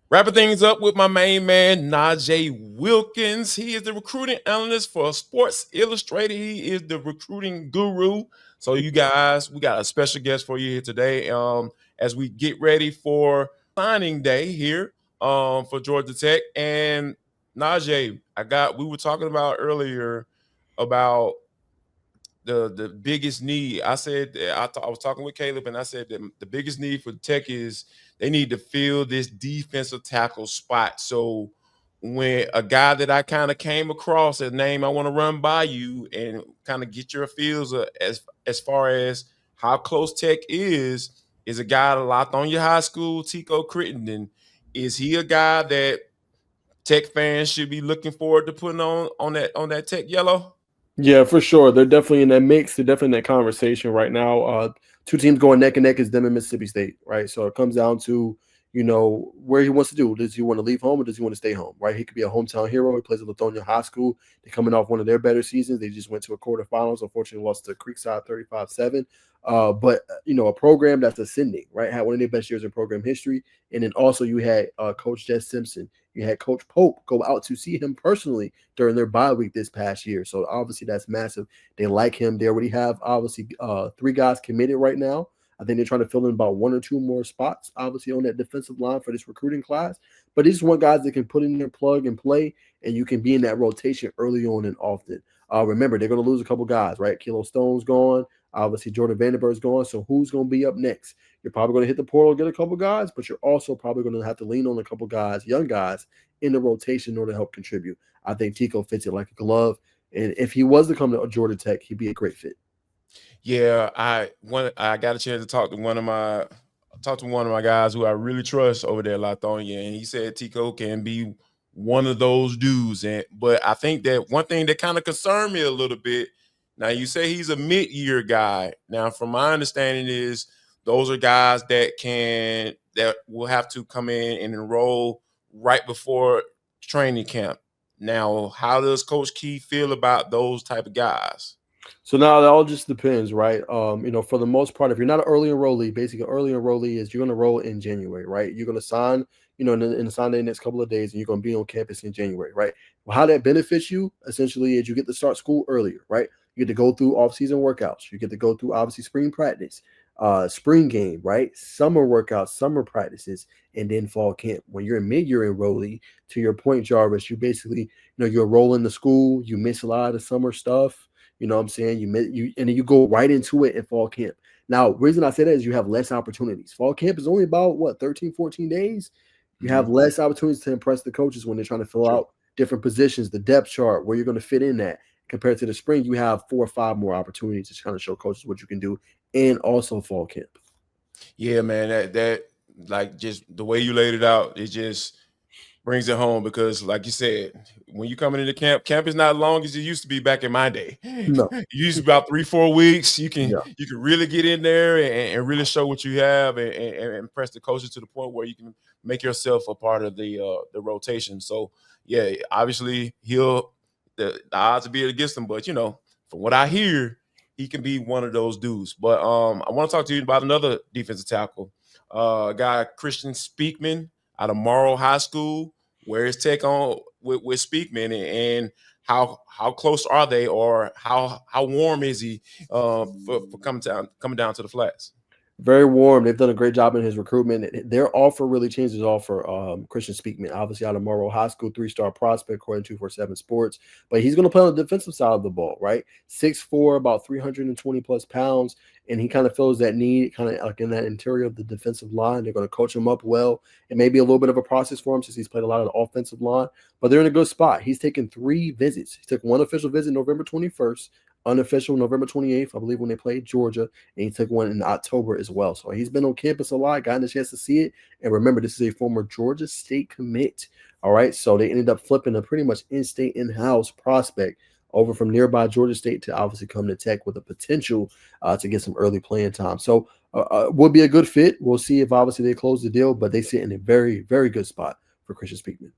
Wrapping things up with my main man, Naje Wilkins. He is the recruiting analyst for Sports Illustrated. He is the recruiting guru. So, you guys, we got a special guest for you here today. As we get ready for signing day here for Georgia Tech. And Naje, we were talking about earlier about the biggest need. I said I was talking with Caleb, and I said that the biggest need for Tech is they need to fill this defensive tackle spot. So when a guy that I kind of came across, a name I want to run by you and kind of get your feels as far as how close Tech is a guy that Lithonia High School, Tico Crittendon. Is he a guy that Tech fans should be looking forward to putting on that Tech yellow? Yeah, for sure. They're definitely in that mix. They're definitely in that conversation right now. Two teams going neck and neck is them and Mississippi State, right? So it comes down to, where he wants to do. Does he want to leave home or does he want to stay home, right? He could be a hometown hero. He plays at Lithonia High School. They're coming off one of their better seasons. They just went to a quarterfinals. Unfortunately, lost to Creekside 35-7. A program that's ascending, right? Had one of their best years in program history. And then also you had Coach Jess Simpson. You had Coach Pope go out to see him personally during their bye week this past year. So obviously that's massive. They like him. They already have obviously three guys committed right now. I think they're trying to fill in about one or two more spots, obviously, on that defensive line for this recruiting class. But they just want guys that can put in their plug and play, and you can be in that rotation early on and often. Remember, they're going to lose a couple guys, right? Kilo Stone's gone. Obviously, Jordan Vanderburg's gone. So who's going to be up next? You're probably going to hit the portal, get a couple guys, but you're also probably going to have to lean on a couple guys, young guys, in the rotation in order to help contribute. I think Tico fits it like a glove. And if he was to come to Georgia Tech, he'd be a great fit. Yeah, I got a chance to talk to one of my guys who I really trust over there at Lithonia, and he said Tico can be one of those dudes. But I think that one thing that kind of concerned me a little bit. Now you say he's a mid-year guy. Now, from my understanding, is those are guys that will have to come in and enroll right before training camp. Now, how does Coach Key feel about those type of guys? So now that all just depends, right? For the most part, if you're not an early enrollee, basically an early enrollee is you're going to roll in January, right? You're going to sign, in the sign day next couple of days, and you're going to be on campus in January, right? Well, how that benefits you essentially is you get to start school earlier, right? You get to go through off-season workouts. You get to go through obviously spring practice, spring game, right? Summer workouts, summer practices, and then fall camp. When you're a mid-year enrollee, to your point, Jarvis, you basically, you're rolling to school. You miss a lot of the summer stuff. You know what I'm saying? And then you go right into it in fall camp. Now, reason I say that is you have less opportunities. Fall camp is only about 13, 14 days. You have less opportunities to impress the coaches when they're trying to fill out different positions, the depth chart, where you're going to fit in that. Compared to the spring, you have 4 or 5 more opportunities to kind of show coaches what you can do, and also fall camp. Yeah, man, that like just the way you laid it out, it just brings it home because, like you said, when you coming into camp is not long as it used to be back in my day. No. It used to be about 3-4 weeks. You can Yeah. really get in there and really show what you have and impress the coaches to the point where you can make yourself a part of the rotation. So yeah, obviously the odds will be against him, but from what I hear, he can be one of those dudes. But I want to talk to you about another defensive tackle, guy Christian Speakman out of Morrow High School. Where is Tech on with Speakman, and how close are they, or how warm is he for coming down to the flats? Very warm. They've done a great job in his recruitment. Their offer really changed his offer. Christian Speakman, obviously out of Morrow High School, 3-star prospect according to 247 Sports. But he's going to play on the defensive side of the ball, right? 6'4", about 320 plus pounds, and he kind of fills that need, kind of like in that interior of the defensive line. They're going to coach him up well. It may be a little bit of a process for him since he's played a lot of the offensive line, but they're in a good spot. He's taken 3 visits. He took one official visit November 21st. Unofficial November 28th, I believe, when they played Georgia, and he took one in October as well. So he's been on campus a lot, gotten a chance to see it. And remember, this is a former Georgia State commit. All right, so they ended up flipping a pretty much in-state, in-house prospect over from nearby Georgia State to obviously come to Tech with a potential to get some early playing time. So would be a good fit. We'll see if obviously they close the deal, but they sit in a very, very good spot for Christian Speakman.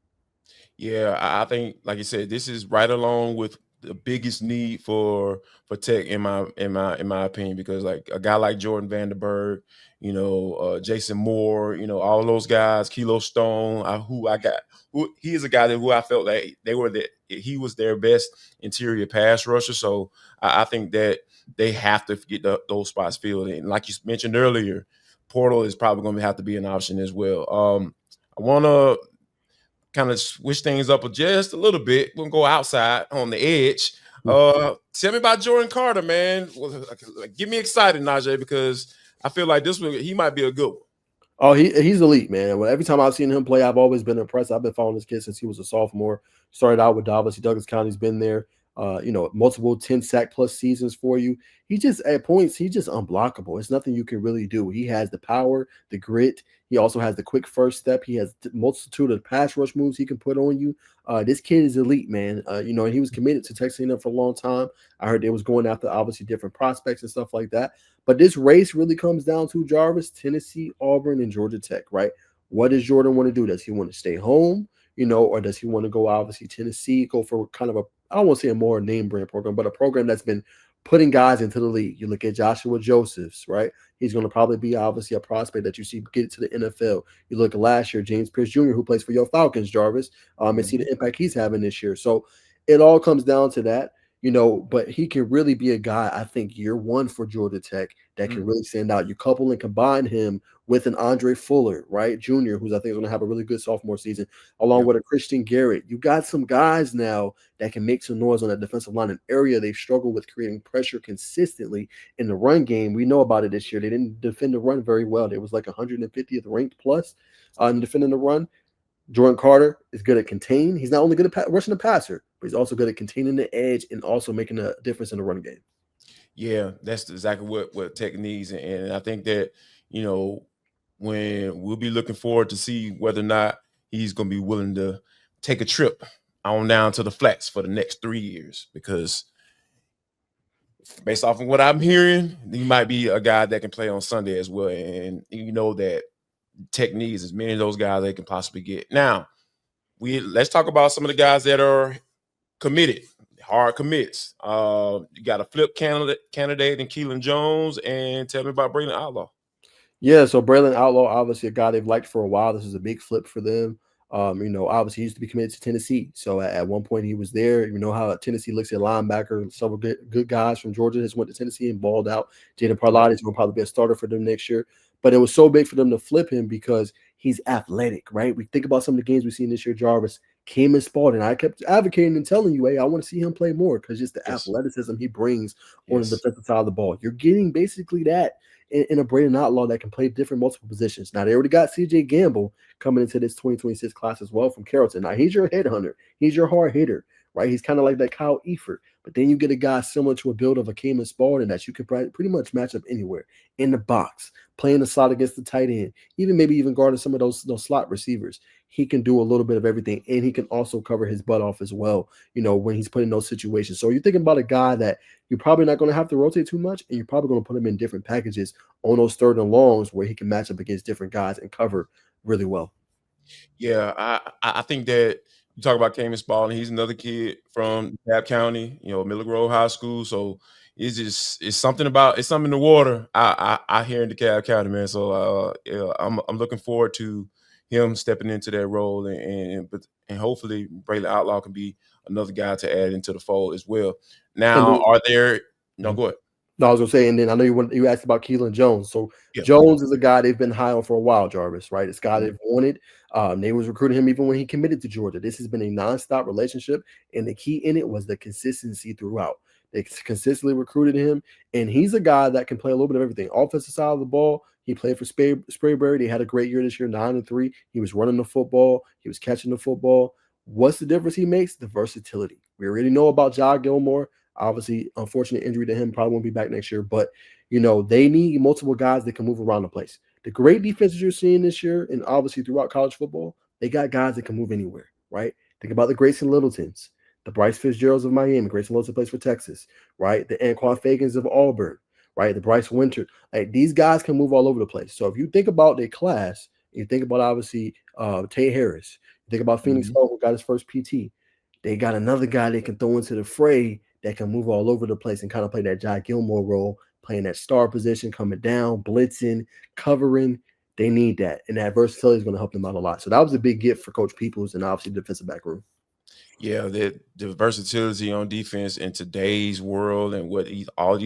Yeah, I think, like you said, this is right along with the biggest need for Tech in my opinion, because like a guy like Jordan Vanderburg Jason Moore, all those guys, Kilo Stone, who he is a guy who I felt like he was their best interior pass rusher. So I think that they have to get those spots filled. And like you mentioned earlier, Portal is probably going to have to be an option as well. I want to kind of switch things up just a little bit. We'll go outside on the edge. Tell me about Jordan Carter, man. Get me excited, Najeh, because I feel like he might be a good one. Oh, he's elite, man. Well, every time I've seen him play, I've always been impressed. I've been following this kid since he was a sophomore. Started out with Dallas. Douglas County's been there. Multiple 10 sack plus seasons for you. He just at points, he's just unblockable. It's nothing you can really do. He has the power, the grit. He also has the quick first step. He has multitude of pass rush moves he can put on you. This kid is elite, man. And he was committed to Texas A&M for a long time. I heard they was going after obviously different prospects and stuff like that. But this race really comes down to Jarvis, Tennessee, Auburn, and Georgia Tech, right? What does Jordan want to do? Does he want to stay home, or does he want to go obviously Tennessee, go for kind of I don't want to say a more name brand program, but a program that's been putting guys into the league. You look at Joshua Josephs, right? He's going to probably be obviously a prospect that you see get to the NFL. You look at last year, James Pierce Jr., who plays for your Falcons, Jarvis, and see the impact he's having this year. So it all comes down to that. But he can really be a guy, I think, year one for Georgia Tech that can really stand out. You couple and combine him with an Andre Fuller, right, junior, who's I think is going to have a really good sophomore season, along with a Christian Garrett. You got some guys now that can make some noise on that defensive line, an area they've struggled with creating pressure consistently in the run game. We know about it this year. They didn't defend the run very well. They was like 150th ranked plus in defending the run. Jordan Carter is good at contain. He's not only good at rushing the passer, but he's also good at containing the edge and also making a difference in the run game. Yeah, that's exactly what Tech needs. And I think that, when we'll be looking forward to see whether or not he's going to be willing to take a trip on down to the flats for the next 3 years, because based off of what I'm hearing, he might be a guy that can play on Sunday as well. And that Tech needs as many of those guys they can possibly get. Now, let's talk about some of the guys that are committed, hard commits. You got a flip candidate in Keelen Jones, and tell me about Braylen Outlaw. Yeah, so Braylen Outlaw, obviously a guy they've liked for a while. This is a big flip for them. Obviously he used to be committed to Tennessee. So at one point he was there. You know how Tennessee looks at linebacker. Several good guys from Georgia just went to Tennessee and balled out. Jaden Parlati is going to probably be a starter for them next year. But it was so big for them to flip him because he's athletic, right? We think about some of the games we've seen this year. Jarvis came in Spalding. I kept advocating and telling you, hey, I want to see him play more because just the athleticism he brings on the defensive side of the ball. You're getting basically that in a Braylen Outlaw that can play different multiple positions. Now, they already got CJ Gamble coming into this 2026 class as well from Carrollton. Now, he's your headhunter. He's your hard hitter, right? He's kind of like that Kyle Eifert. But then you get a guy similar to a build of a Cayman Spalding that you can pretty much match up anywhere in the box, playing the slot against the tight end, maybe even guarding some of those slot receivers. He can do a little bit of everything, and he can also cover his butt off as well, when he's put in those situations. So you're thinking about a guy that you're probably not going to have to rotate too much, and you're probably going to put him in different packages on those third and longs where he can match up against different guys and cover really well. Yeah, I think that you talk about Cayman Spalding. He's another kid from DeKalb County, Miller Grove High School. So it's something in the water. I hear in DeKalb County, man. So I'm looking forward to him stepping into that role, and hopefully Braylen Outlaw can be another guy to add into the fold as well. Now, go ahead. No, I was gonna say, and then I know you asked about Keelen Jones. So Jones is a guy they've been high on for a while, Jarvis, right? It's a guy they've wanted. They was recruiting him even when he committed to Georgia. This has been a nonstop relationship, and the key in it was the consistency throughout. They consistently recruited him, and he's a guy that can play a little bit of everything. Offensive side of the ball, he played for Sprayberry. They had a great year this year, 9-3. He was running the football. He was catching the football. What's the difference he makes? The versatility. We already know about Ja Gilmore. Obviously, unfortunate injury to him, probably won't be back next year. But, they need multiple guys that can move around the place. The great defenses you're seeing this year, and obviously throughout college football, they got guys that can move anywhere, right? Think about the Grayson Littletons, the Bryce Fitzgeralds of Miami. Grayson Littleton plays for Texas, right? The Anquan Fagans of Auburn, right? The Bryce Winter. Like, these guys can move all over the place. So if you think about their class, you think about, obviously, Tay Harris. You think about Phoenix Hall, who got his first PT. They got another guy they can throw into the fray that can move all over the place and kind of play that Ja Gilmore role, playing that star position, coming down, blitzing, covering. They need that, and that versatility is going to help them out a lot. So that was a big gift for Coach Peoples and obviously the defensive back room. Yeah, the versatility on defense in today's world and what all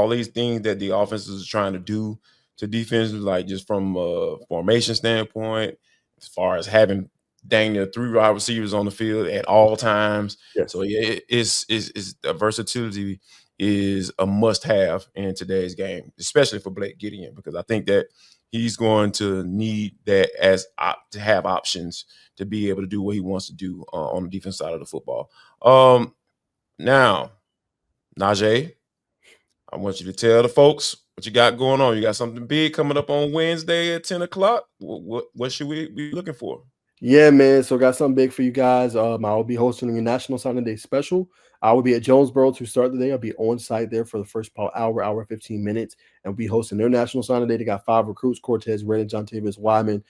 these things that the offenses are trying to do to defenses, like just from a formation standpoint, as far as having dang near 3 wide receivers on the field at all times. Yes. So yeah, it's the versatility is a must-have in today's game, especially for Blake Gideon, because I think that he's going to need that to have options to be able to do what he wants to do on the defense side of the football. Now, Najeh, I want you to tell the folks what you got going on. You got something big coming up on Wednesday at 10 o'clock. What should we be looking for? Yeah, man. So got something big for you guys. I will be hosting a National Signing Day special. I will be at Jonesboro to start the day. I'll be on site there for the first hour, 15 minutes, and we'll be hosting their National Signing Day. They got 5 recruits: Cortez, Braylen, John Tavis, Wyman,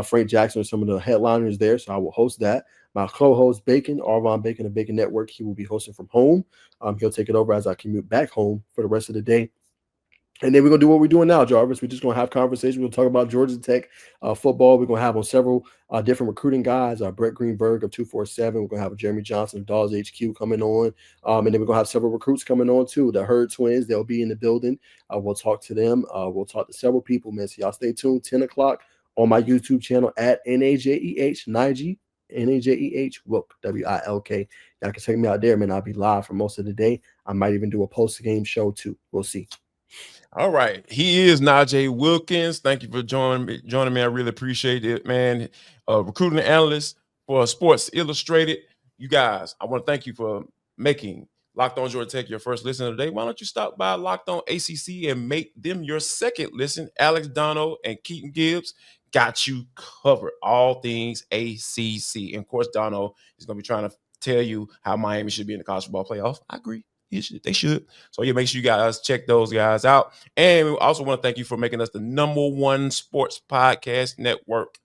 Frank Jackson are some of the headliners there. So I will host that. My co-host Bacon, Arvon Bacon of Bacon Network, he will be hosting from home. He'll take it over as I commute back home for the rest of the day. And then we're going to do what we're doing now, Jarvis. We're just going to have conversations. We're going to talk about Georgia Tech football. We're going to have on several different recruiting guys. Brett Greenberg of 247. We're going to have Jeremy Johnson of Dawes HQ coming on. And then we're going to have several recruits coming on, too. The Herd Twins, they'll be in the building. We'll talk to them. We'll talk to several people, man. So y'all stay tuned. 10 o'clock on my YouTube channel at NAJEH, Najeh, NAJEH, Wilk, WILK. Y'all can check me out there, man. I'll be live for most of the day. I might even do a post-game show, too. We'll see. All right. He is Naje Wilkins. Thank you for joining me. I really appreciate it, man. Recruiting analyst for Sports Illustrated. You guys, I want to thank you for making Locked On Georgia Tech your first listen of the day. Why don't you stop by Locked On ACC and make them your second listen? Alex Dono and Keaton Gibbs got you covered. All things ACC. And of course, Dono is going to be trying to tell you how Miami should be in the college football playoff. I agree. They should. So yeah, make sure you guys check those guys out. And we also want to thank you for making us the #1 sports podcast network.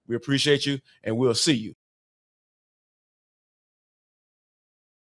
We appreciate you, and we'll see you